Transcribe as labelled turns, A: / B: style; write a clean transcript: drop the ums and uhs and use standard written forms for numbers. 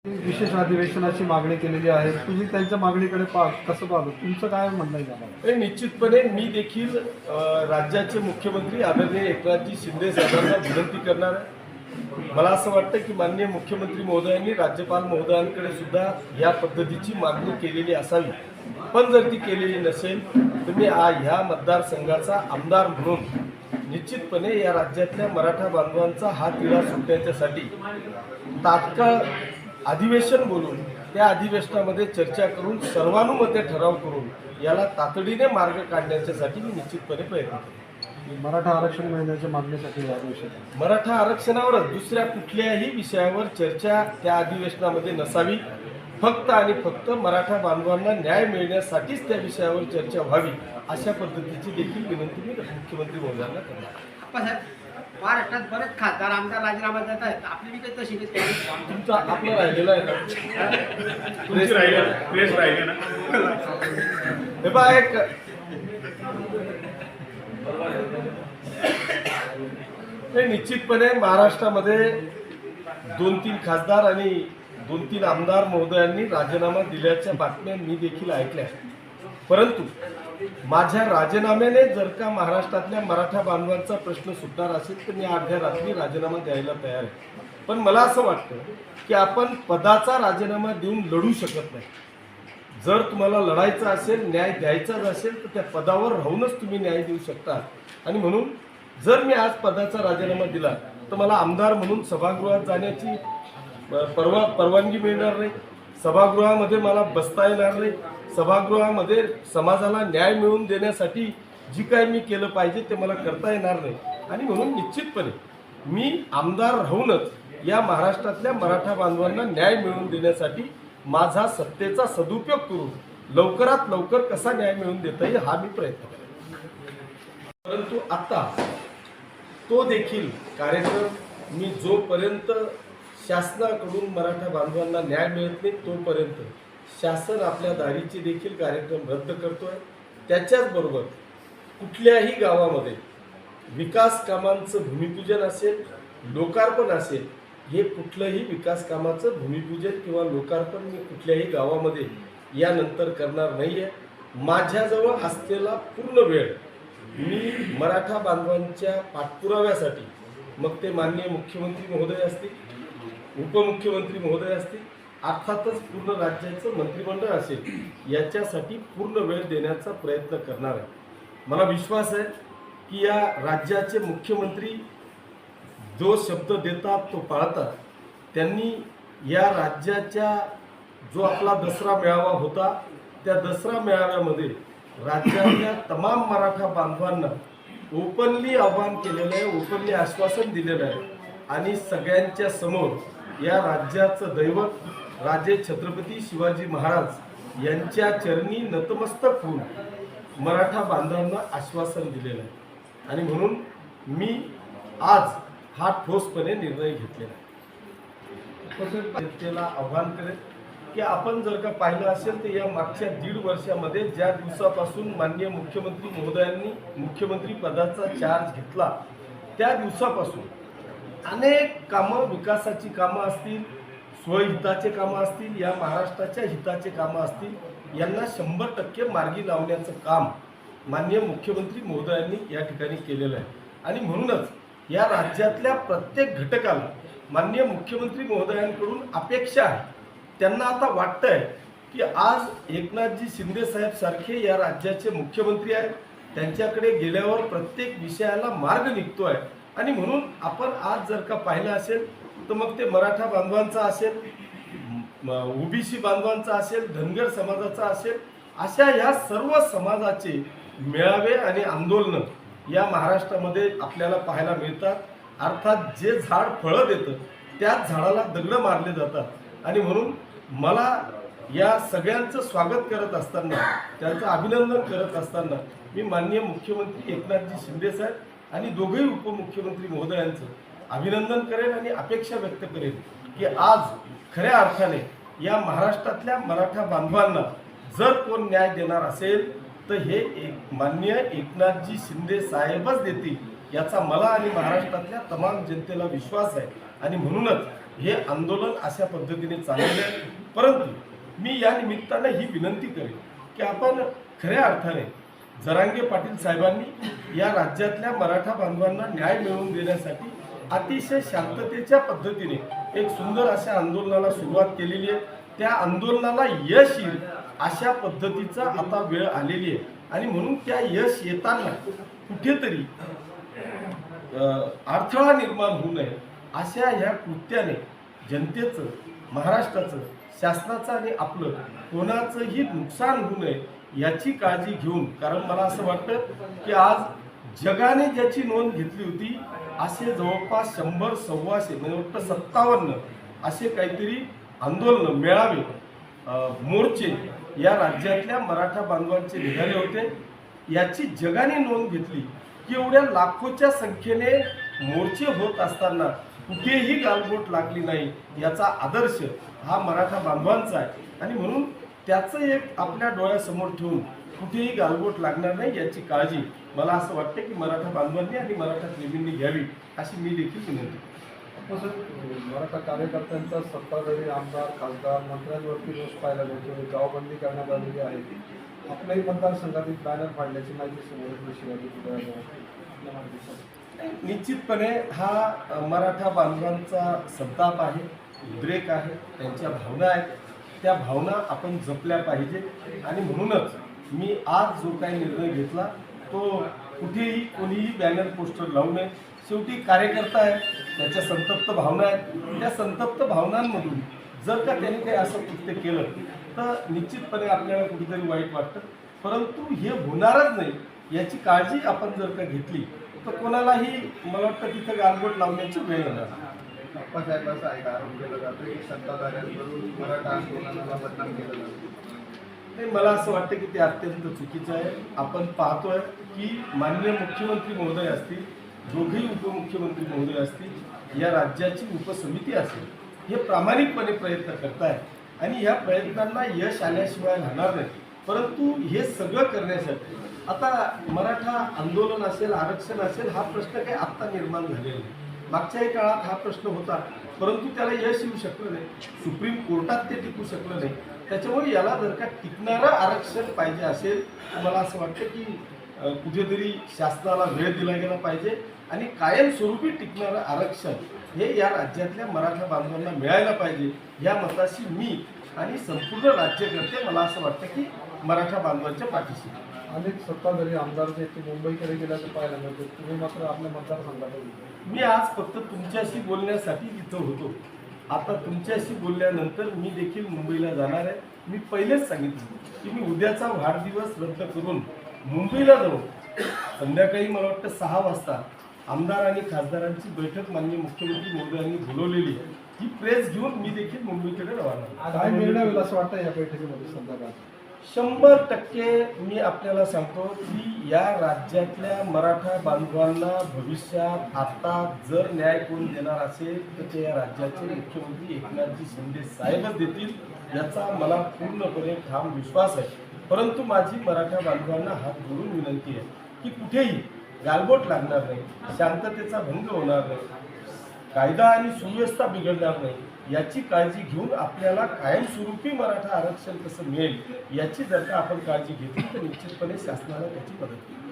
A: विशेष अधिवेशनाची मागणी केलेली आहे. तुम्ही त्यांच्या मागणीकडे कसं पाहतो? तुमचं काय म्हणणं आहे याबाबत?
B: निश्चितपणे मी देखील राज्याचे मुख्यमंत्री आदरणीय एकनाथजी शिंदे साहेबांना विनंती करणार आहे. मला असं वाटतं की माननीय मुख्यमंत्री महोदयांनी राज्यपाल महोदयांकडे सुद्धा या पद्धतीची मागणी केलेली असावी. पण जर ती केलेली नसेल तर मी ह्या मतदारसंघाचा आमदार म्हणून निश्चितपणे या राज्यातल्या मराठा बांधवांचा हा तिढा सुटण्याच्यासाठी तात्काळ अधिवेशन बोलून त्या अधिवेशनामध्ये चर्चा करून सर्वानुमते ठराव करून याला तातडीने मार्ग काढण्यासाठी मी निश्चितपणे प्रयत्न करेन.
A: मराठा आरक्षण मिळण्याच्या मागणीसाठी अधिवेशन
B: मराठा आरक्षणावरच दुसऱ्या कुठल्याही विषयावर चर्चा त्या अधिवेशनामध्ये नसावी. फक्त आणि फक्त मराठा बांधवांना न्याय मिळण्यासाठीच त्या विषयावर चर्चा व्हावी अशा पद्धतीची देखील विनंती मी मुख्यमंत्री महोदयांना करणार.
C: महाराष्ट्रात बरेच खासदार आमदार राजीनामा देत आहेत. आपली बी काही तशी
B: तुमचा आपलं राहिलेलं आहे ना,
D: प्रेस राहिले ना.
B: हे बा एक निश्चितपणे महाराष्ट्रामध्ये 2-3 खासदार आणि 2-3 आमदार महोदयांनी राजीनामा दिल्याच्या बातम्या मी देखील ऐकल्या. परंतु माझ्या राजीनाम्याने जर का महाराष्ट्रातल्या मराठा बांधवांचा प्रश्न सुटणार असेल तर मी अर्ध्या रात्री राजीनामा द्यायला तयार आहे. पण मला असं वाटतं की आपण पदाचा राजीनामा देऊन लढू शकत नाही. जर तुम्हाला लढायचं असेल, न्याय द्यायचाच असेल तर त्या पदावर राहूनच तुम्ही न्याय देऊ शकता. आणि म्हणून जर मी आज पदाचा राजीनामा दिला तर मला आमदार म्हणून सभागृहात जाण्याची परवानगी मिळणार नाही. सभागृहामध्ये मला बसता येणार नाही. सभागृहामध्ये समाजाला न्याय मिळवून देण्यासाठी जी काय मी केलं पाहिजे ते मला करता येणार नाही. आणि म्हणून निश्चितपणे मी आमदार राहूनच या महाराष्ट्रातल्या मराठा बांधवांना न्याय मिळवून देण्यासाठी माझा सत्तेचा सदुपयोग करून लवकरात लवकर कसा न्याय मिळवून देता येईल हा मी प्रयत्न करेन. परंतु आता तो देखील कार्यक्रम मी जोपर्यंत शासनाकडून मराठा बांधवांना न्याय मिळत नाही तोपर्यंत शासन आपल्या दारीचे देखील कार्यक्रम रद्द करतोय. त्याच्याचबरोबर कुठल्याही गावामध्ये विकास कामांचं भूमिपूजन असेल, लोकार्पण असेल, हे कुठलंही विकास कामाचं भूमिपूजन किंवा लोकार्पण मी कुठल्याही गावामध्ये यानंतर करणार नाही आहे. माझ्याजवळ असलेला पूर्ण वेळ मी मराठा बांधवांच्या पाठपुराव्यासाठी, मग ते माननीय मुख्यमंत्री महोदय असतील, उपमुख्यमंत्री महोदय असतील, अर्थातच पूर्ण राज्याचं मंत्रिमंडळ असेल, याच्यासाठी पूर्ण वेळ देण्याचा प्रयत्न करणार आहे. मला विश्वास आहे की या राज्याचे मुख्यमंत्री जो शब्द देतात तो पाळतात. त्यांनी या राज्याच्या जो आपला दसरा मेळावा होता त्या दसरा मेळाव्यामध्ये राज्यातल्या तमाम मराठा बांधवांना ओपनली आव्हान केलेलं आहे, ओपनली आश्वासन दिलेलं आहे. आणि सगळ्यांच्या समोर या राज्याचं दैवत राजे छत्रपती शिवाजी महाराज यांच्या चरणी नतमस्तक होऊन मराठा बांधवांना आश्वासन दिलेलं आहे. आणि म्हणून मी आज हा ठोसपणे निर्णय घेतलेला आहे. जनतेला आव्हान करेन की आपण जर का पाहिलं असेल तर या मागच्या 1.5 वर्षामध्ये ज्या दिवसापासून माननीय मुख्यमंत्री महोदयांनी मुख्यमंत्री पदाचा चार्ज घेतला त्या दिवसापासून अनेक कामं, विकासाची कामं असतील, स्वहिताचे कामं असतील, या महाराष्ट्राच्या हिताचे कामं असतील, यांना 100% मार्गी लावण्याचं काम माननीय मुख्यमंत्री महोदयांनी या ठिकाणी केलेलं आहे. आणि म्हणूनच या राज्यातल्या प्रत्येक घटकाला माननीय मुख्यमंत्री महोदयांकडून अपेक्षा आहे. त्यांना आता वाटतंय की आज एकनाथजी शिंदे साहेब सारखे या राज्याचे मुख्यमंत्री आहेत, त्यांच्याकडे गेल्यावर प्रत्येक विषयाला मार्ग निघतोय. आणि म्हणून आपण आज जर का पाहिलं असेल तर मग ते मराठा बांधवांचा असेल, ओबीसी बांधवांचा असेल, धनगर समाजाचा असेल, अशा या सर्व समाजाचे मेळावे आणि आंदोलनं या महाराष्ट्रामध्ये आपल्याला पाहायला मिळतात. अर्थात जे झाड फळं देतं त्याच झाडाला दगडं मारले जातात. आणि म्हणून मला या सगळ्यांचं स्वागत करत असताना, त्यांचं अभिनंदन करत असताना मी माननीय मुख्यमंत्री एकनाथजी शिंदे साहेब आणि दोघेही उपमुख्यमंत्री महोदयांचं अभिनंदन करेन आणि अपेक्षा व्यक्त करेन की आज खऱ्या अर्थाने या महाराष्ट्रातल्या मराठा बांधवांना जर कोण न्याय देणार असेल तर हे माननीय एकनाथजी शिंदे साहेबच देतील याचा मला आणि महाराष्ट्रातल्या तमाम जनतेला विश्वास आहे. आणि म्हणूनच हे आंदोलन अशा पद्धतीने चाललेले आहे. परंतु मी या निमित्तानं ही विनंती करेन की आपण खऱ्या अर्थाने जरांगे पाटील साहेबांनी या राज्यातल्या मराठा बांधवांना न्याय मिळवून देण्यासाठी अतिशय शांततेच्या पद्धतीने एक सुंदर अशा आंदोलनाला सुरुवात केलेली आहे. त्या आंदोलनाला यश येईल अशा पद्धतीचा आता वेळ आलेली आहे आणि म्हणून त्या यश येताना कुठेतरी अडथळा निर्माण होऊ नये अशा ह्या कृत्याने जनतेचं, महाराष्ट्राचं, शासनाचं आणि आपलं कोणाचंही नुकसान होऊ नये याची काळजी घेऊन, कारण मला असं वाटतं की आज जगाने ज्याची नोंद घेतली होती असे जवळपास 100-125 म्हणजे वाटतं 57 असे काहीतरी आंदोलन, मेळावे, मोर्चे या राज्यातल्या मराठा बांधवांचे निघाले होते. याची जगाने नोंद घेतली की एवढ्या लाखोच्या संख्येने मोर्चे होत असताना कुठेही गालबोट लागली नाही. याचा आदर्श हा मराठा बांधवांचा आहे आणि म्हणून त्याचं एक आपल्या डोळ्यासमोर ठेवून कुठेही गालबोट लागणार नाही याची काळजी मला असं वाटतं की मराठा बांधवांनी आणि मराठा प्रेमींनी घ्यावी अशी मी देखील विनंती करतो.
A: तसंच मराठा कार्यकर्त्यांचा सत्ताधारी आमदार, खासदार, मंत्र्यांवरती रोष पाहायला मिळतो. जबाबबंदी करण्यात आलेली आहे. आपल्याही मतदारसंघातील बॅनर फाडल्याची माहिती समोर येते. शिवाजी
B: निश्चितपणे हा मराठा बांधवांचा संताप आहे, उद्रेक आहे, त्यांच्या भावना आहेत. त्या भावना आपण जपल्या पाहिजे आणि म्हणूनच मी आज जो काही निर्णय घेतला तो कुठेही कोणीही बॅनर पोस्टर लावू नये. शेवटी कार्यकर्ता आहे, त्याच्या संतप्त भावना आहेत. त्या संतप्त भावनांमधून जर का त्यांनी काही असं कृत्य केलं तर निश्चितपणे आपल्याला कुठेतरी वाईट वाटतं. परंतु हे होणारच नाही याची काळजी आपण जर का घेतली तर कोणालाही मला वाटतं तिथं गालबोट लावण्याची वेळ येणार.
E: अप्पासाहेब असा एक आरोप केला जातो की सत्ताधाऱ्यांकडून मराठा आंदोलनाला बदनाम केलं जातं.
B: नाही, मला असं वाटतं की ते अत्यंत चुकीचं आहे. आपण पाहतोय की माननीय मुख्यमंत्री महोदय असतील, दोघेही उपमुख्यमंत्री महोदय असतील, या राज्याची उपसमिती असेल, हे प्रामाणिकपणे प्रयत्न करताय आणि ह्या प्रयत्नांना यश आल्याशिवाय राहणार नाही. परंतु हे सगळं करण्यासाठी आता मराठा आंदोलन असेल, आरक्षण असेल, हा प्रश्न काही आत्ता निर्माण झालेला नाही. मागच्याही काळात हा प्रश्न होता, परंतु त्याला यश येऊ शकलं नाही. सुप्रीम कोर्टात ते टिकू शकलं नाही. त्याच्यामुळे याला जर का टिकणारं आरक्षण पाहिजे असेल तर मला असं वाटतं की कुठेतरी शासनाला वेळ दिला गेला पाहिजे आणि कायमस्वरूपी टिकणारं आरक्षण हे या राज्यातल्या मराठा बांधवांना मिळायला पाहिजे. या मताशी मी आणि संपूर्ण राज्यकर्ते मला असं वाटतं की मराठा बांधवांच्या पाठीशी.
A: अनेक सत्ताधारी आमदार जे ते मुंबईकडे गेल्याचं पाहायला मिळतं. तुम्ही मात्र आपल्या मतदारसंघात होते.
B: मी आज फक्त तुमच्याशी बोलण्यासाठी इथं होतो. आता तुमच्याशी बोलल्यानंतर मी देखील मुंबईला जाणार आहे. मी पहिलेच सांगितलं की मी उद्याचा वाढदिवस रद्द करून मुंबईला जाऊन संध्याकाळी मला वाटतं 6 वाजता आमदार आणि खासदारांची बैठक माननीय मुख्यमंत्री महोदयांनी बोलवलेली आहे. ही प्रेस घेऊन मी देखील मुंबईकडे रवाना.
A: काय निर्णय होईल असं वाटतं या बैठकीमध्ये संदर्भात?
B: 100% मी आपल्याला सांगतो की या राज्यातल्या मराठा बांधवांना भविष्यात आता जर न्याय कोण देणार असेल तर ते या राज्याचे मुख्यमंत्री एकनाथजी शिंदे साहेबच देतील याचा मला पूर्णपणे ठाम विश्वास आहे. परंतु माझी मराठा बांधवांना हात जोडून विनंती आहे की कुठेही गालबोट लागणार नाही, शांततेचा भंग होणार नाही, कायदा आणि सुव्यवस्था बिघडणार नाही याची काळजी घेऊन आपल्याला कायमस्वरूपी मराठा आरक्षण कसं मिळेल याची जर का आपण काळजी घेतली तर निश्चितपणे शासनाला त्याची मदत केली.